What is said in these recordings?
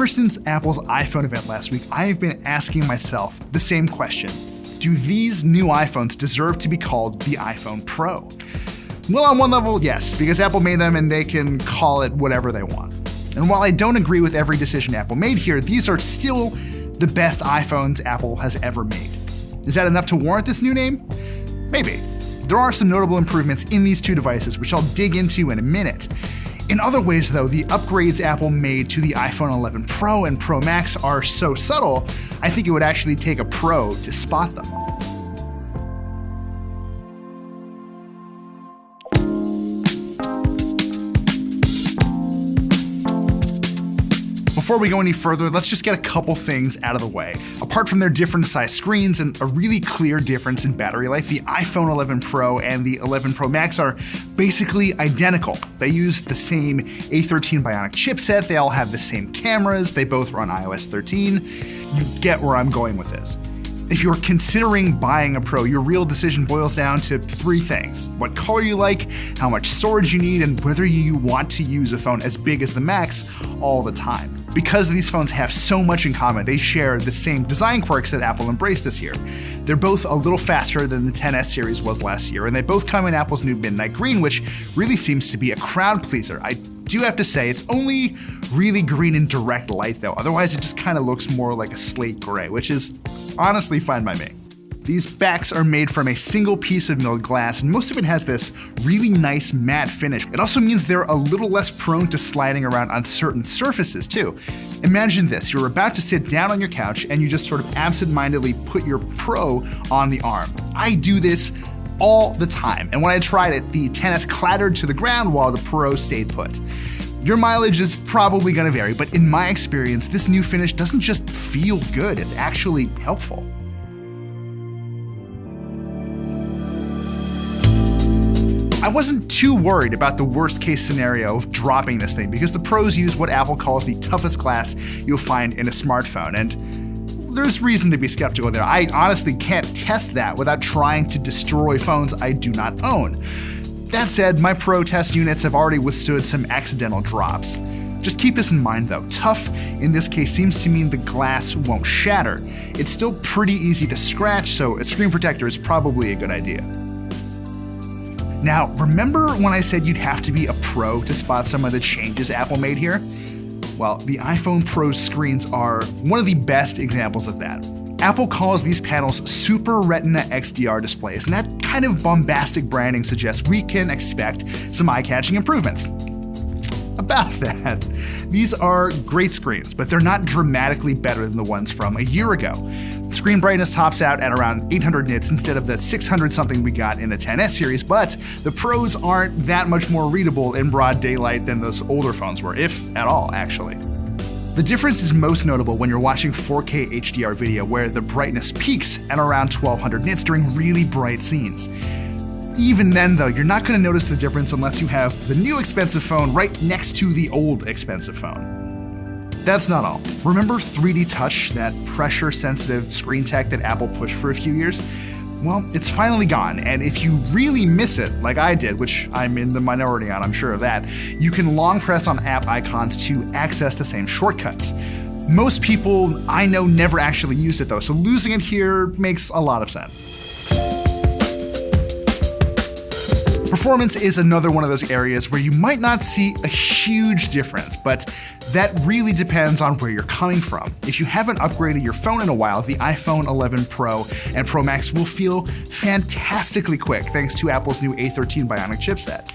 Ever since Apple's iPhone event last week, I have been asking myself the same question. Do these new iPhones deserve to be called the iPhone Pro? Well, on one level, yes, because Apple made them and they can call it whatever they want. And while I don't agree with every decision Apple made here, these are still the best iPhones Apple has ever made. Is that enough to warrant this new name? Maybe. There are some notable improvements in these two devices, which I'll dig into in a minute. In other ways, though, the upgrades Apple made to the iPhone 11 Pro and Pro Max are so subtle, I think it would actually take a pro to spot them. Before we go any further, let's just get a couple things out of the way. Apart from their different size screens and a really clear difference in battery life, the iPhone 11 Pro and the 11 Pro Max are basically identical. They use the same A13 Bionic chipset, they all have the same cameras, they both run iOS 13. You get where I'm going with this. If you're considering buying a Pro, your real decision boils down to three things: what color you like, how much storage you need, and whether you want to use a phone as big as the Max all the time. Because these phones have so much in common, they share the same design quirks that Apple embraced this year. They're both a little faster than the XS series was last year, and they both come in Apple's new Midnight Green, which really seems to be a crowd pleaser. I do have to say, it's only really green in direct light though, otherwise it just kind of looks more like a slate gray, which is honestly fine by me. These backs are made from a single piece of milled glass, and most of it has this really nice matte finish. It also means they're a little less prone to sliding around on certain surfaces too. Imagine this, you're about to sit down on your couch and you just sort of absentmindedly put your Pro on the arm. I do this all the time, and when I tried it, the XS clattered to the ground while the Pro stayed put. Your mileage is probably gonna vary, but in my experience, this new finish doesn't just feel good, it's actually helpful. I wasn't too worried about the worst case scenario of dropping this thing because the Pros use what Apple calls the toughest glass you'll find in a smartphone, and there's reason to be skeptical there. I honestly can't test that without trying to destroy phones I do not own. That said, my Pro test units have already withstood some accidental drops. Just keep this in mind though, tough in this case seems to mean the glass won't shatter. It's still pretty easy to scratch, so a screen protector is probably a good idea. Now, remember when I said you'd have to be a pro to spot some of the changes Apple made here? Well, the iPhone Pro screens are one of the best examples of that. Apple calls these panels Super Retina XDR displays, and that kind of bombastic branding suggests we can expect some eye-catching improvements. About that, these are great screens, but they're not dramatically better than the ones from a year ago. Screen brightness tops out at around 800 nits instead of the 600 something we got in the XS series, but the Pros aren't that much more readable in broad daylight than those older phones were, if at all, actually. The difference is most notable when you're watching 4K HDR video, where the brightness peaks at around 1200 nits during really bright scenes. Even then though, you're not going to notice the difference unless you have the new expensive phone right next to the old expensive phone. That's not all. Remember 3D Touch, that pressure-sensitive screen tech that Apple pushed for a few years? Well, it's finally gone, and if you really miss it, like I did, which I'm in the minority on, I'm sure of that, you can long press on app icons to access the same shortcuts. Most people I know never actually used it though, so losing it here makes a lot of sense. Performance is another one of those areas where you might not see a huge difference, but that really depends on where you're coming from. If you haven't upgraded your phone in a while, the iPhone 11 Pro and Pro Max will feel fantastically quick thanks to Apple's new A13 Bionic chipset.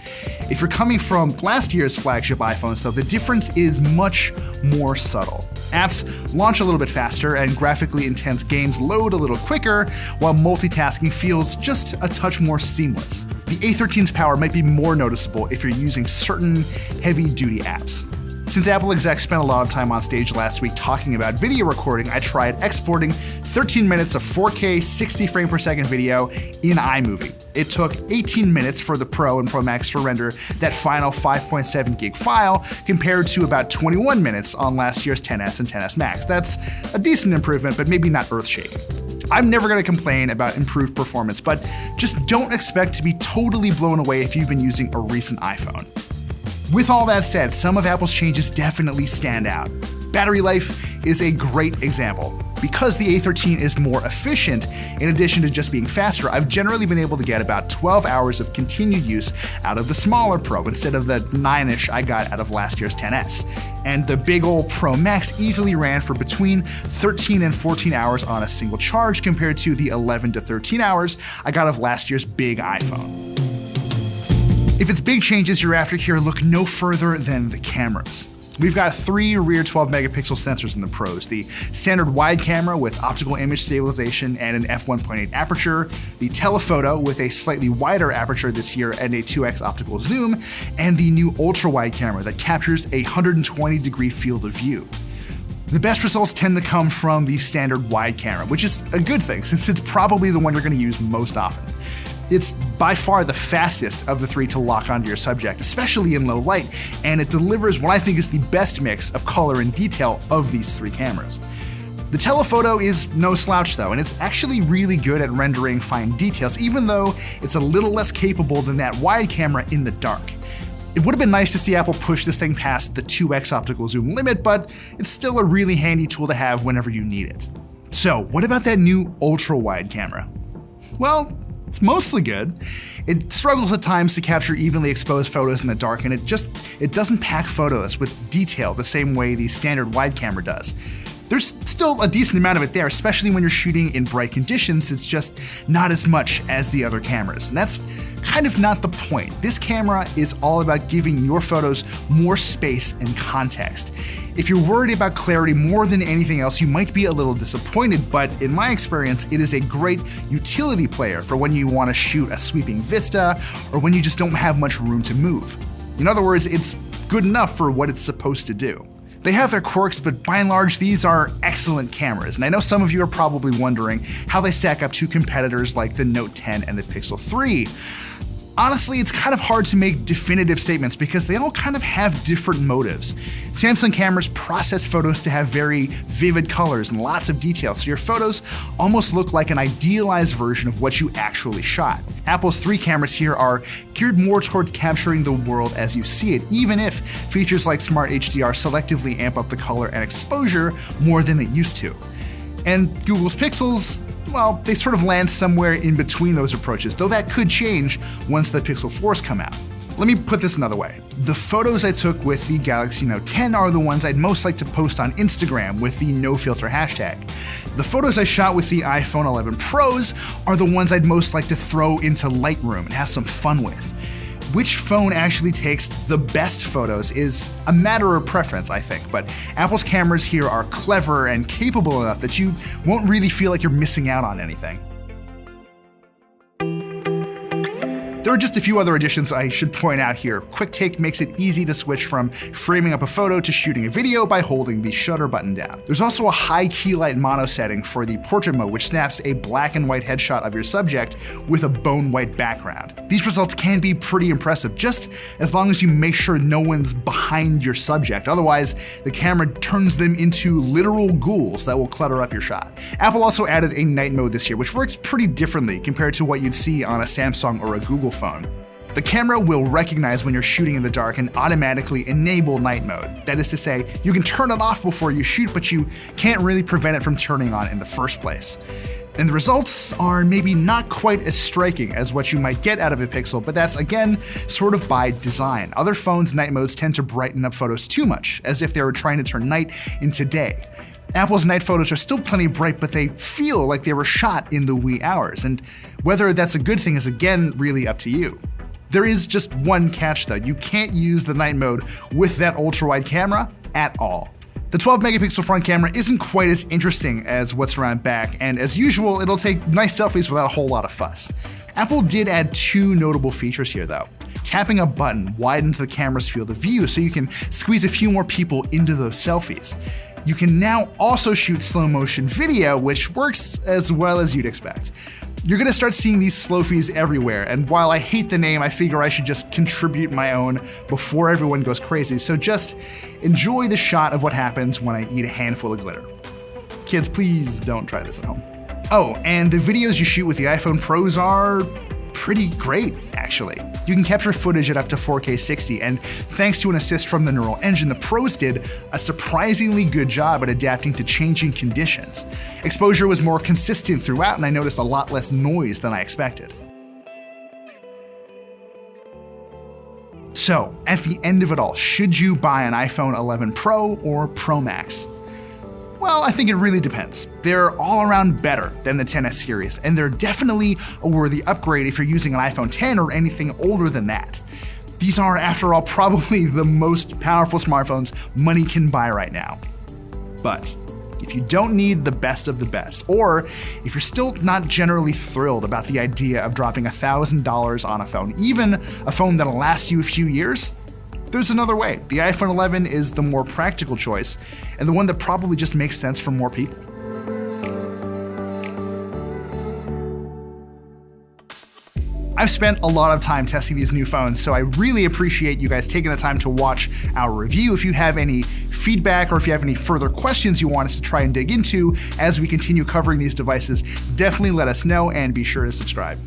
If you're coming from last year's flagship iPhones though, the difference is much more subtle. Apps launch a little bit faster and graphically intense games load a little quicker, while multitasking feels just a touch more seamless. The A13's power might be more noticeable if you're using certain heavy-duty apps. Since Apple execs spent a lot of time on stage last week talking about video recording, I tried exporting 13 minutes of 4K 60 frame per second video in iMovie. It took 18 minutes for the Pro and Pro Max to render that final 5.7 gig file, compared to about 21 minutes on last year's XS and XS Max. That's a decent improvement, but maybe not earth-shaking. I'm never gonna complain about improved performance, but just don't expect to be totally blown away if you've been using a recent iPhone. With all that said, some of Apple's changes definitely stand out. Battery life is a great example. Because the A13 is more efficient, in addition to just being faster, I've generally been able to get about 12 hours of continued use out of the smaller Pro instead of the 9-ish I got out of last year's XS. And the big ol' Pro Max easily ran for between 13 and 14 hours on a single charge compared to the 11 to 13 hours I got of last year's big iPhone. If it's big changes you're after here, look no further than the cameras. We've got 3 rear 12 megapixel sensors in the Pros, the standard wide camera with optical image stabilization and an f1.8 aperture, the telephoto with a slightly wider aperture this year and a 2x optical zoom, and the new ultra-wide camera that captures a 120-degree field of view. The best results tend to come from the standard wide camera, which is a good thing since it's probably the one you're going to use most often. It's by far the fastest of the 3 to lock onto your subject, especially in low light, and it delivers what I think is the best mix of color and detail of these 3 cameras. The telephoto is no slouch though, and it's actually really good at rendering fine details, even though it's a little less capable than that wide camera in the dark. It would have been nice to see Apple push this thing past the 2x optical zoom limit, but it's still a really handy tool to have whenever you need it. So what about that new ultra-wide camera? Well, it's mostly good. It struggles at times to capture evenly exposed photos in the dark, and it doesn't pack photos with detail the same way the standard wide camera does. There's still a decent amount of it there, especially when you're shooting in bright conditions. It's just not as much as the other cameras, and that's kind of not the point. This camera is all about giving your photos more space and context. If you're worried about clarity more than anything else, you might be a little disappointed, but in my experience, it is a great utility player for when you want to shoot a sweeping vista or when you just don't have much room to move. In other words, it's good enough for what it's supposed to do. They have their quirks, but by and large, these are excellent cameras, and I know some of you are probably wondering how they stack up to competitors like the Note 10 and the Pixel 3. Honestly, it's kind of hard to make definitive statements because they all kind of have different motives. Samsung cameras process photos to have very vivid colors and lots of detail, so your photos almost look like an idealized version of what you actually shot. Apple's 3 cameras here are geared more towards capturing the world as you see it, even if features like Smart HDR selectively amp up the color and exposure more than it used to. And Google's Pixels, well, they sort of land somewhere in between those approaches, though that could change once the Pixel 4s come out. Let me put this another way. The photos I took with the Galaxy Note 10 are the ones I'd most like to post on Instagram with the no-filter hashtag. The photos I shot with the iPhone 11 Pros are the ones I'd most like to throw into Lightroom and have some fun with. Which phone actually takes the best photos is a matter of preference, I think, but Apple's cameras here are clever and capable enough that you won't really feel like you're missing out on anything. There are just a few other additions I should point out here. QuickTake makes it easy to switch from framing up a photo to shooting a video by holding the shutter button down. There's also a high key light mono setting for the portrait mode, which snaps a black and white headshot of your subject with a bone white background. These results can be pretty impressive, just as long as you make sure no one's behind your subject. Otherwise, the camera turns them into literal ghouls that will clutter up your shot. Apple also added a night mode this year, which works pretty differently compared to what you'd see on a Samsung or a Google phone. The camera will recognize when you're shooting in the dark and automatically enable night mode. That is to say, you can turn it off before you shoot, but you can't really prevent it from turning on in the first place. And the results are maybe not quite as striking as what you might get out of a Pixel, but that's again sort of by design. Other phones' night modes tend to brighten up photos too much, as if they were trying to turn night into day. Apple's night photos are still plenty bright, but they feel like they were shot in the wee hours, and whether that's a good thing is again really up to you. There is just one catch though, you can't use the night mode with that ultra-wide camera at all. The 12 megapixel front camera isn't quite as interesting as what's around back, and as usual, it'll take nice selfies without a whole lot of fuss. Apple did add 2 notable features here though. Tapping a button widens the camera's field of view so you can squeeze a few more people into those selfies. You can now also shoot slow motion video, which works as well as you'd expect. You're gonna start seeing these Slofies everywhere, and while I hate the name, I figure I should just contribute my own before everyone goes crazy, so just enjoy the shot of what happens when I eat a handful of glitter. Kids, please don't try this at home. Oh, and the videos you shoot with the iPhone Pros are pretty great, actually. You can capture footage at up to 4K 60, and thanks to an assist from the neural engine, the pros did a surprisingly good job at adapting to changing conditions. Exposure was more consistent throughout, and I noticed a lot less noise than I expected. So, at the end of it all, should you buy an iPhone 11 Pro or Pro Max? Well, I think it really depends. They're all around better than the XS series, and they're definitely a worthy upgrade if you're using an iPhone 10 or anything older than that. These are, after all, probably the most powerful smartphones money can buy right now. But if you don't need the best of the best, or if you're still not generally thrilled about the idea of dropping $1,000 on a phone, even a phone that'll last you a few years, there's another way. The iPhone 11 is the more practical choice, and the one that probably just makes sense for more people. I've spent a lot of time testing these new phones, so I really appreciate you guys taking the time to watch our review. If you have any feedback or if you have any further questions you want us to try and dig into as we continue covering these devices, definitely let us know and be sure to subscribe.